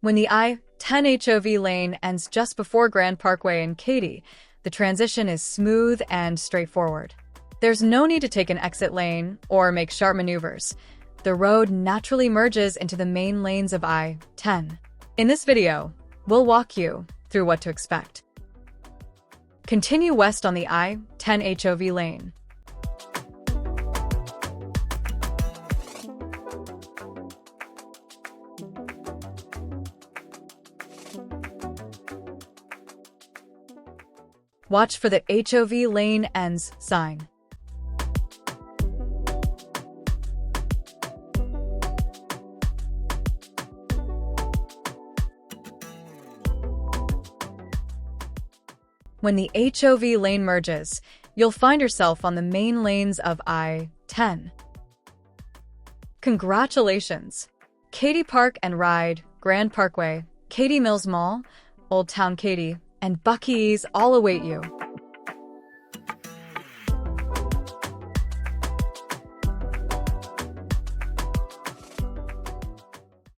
When the I-10 HOV lane ends just before Grand Parkway in Katy, the transition is smooth and straightforward. There's no need to take an exit lane or make sharp maneuvers. The road naturally merges into the main lanes of I-10. In this video, we'll walk you through what to expect. Continue west on the I-10 HOV lane. Watch for the HOV lane ends sign. When the HOV lane merges, you'll find yourself on the main lanes of I-10. Congratulations! Katy Park and Ride, Grand Parkway, Katy Mills Mall, Old Town Katy, and Buc-ee's all await you.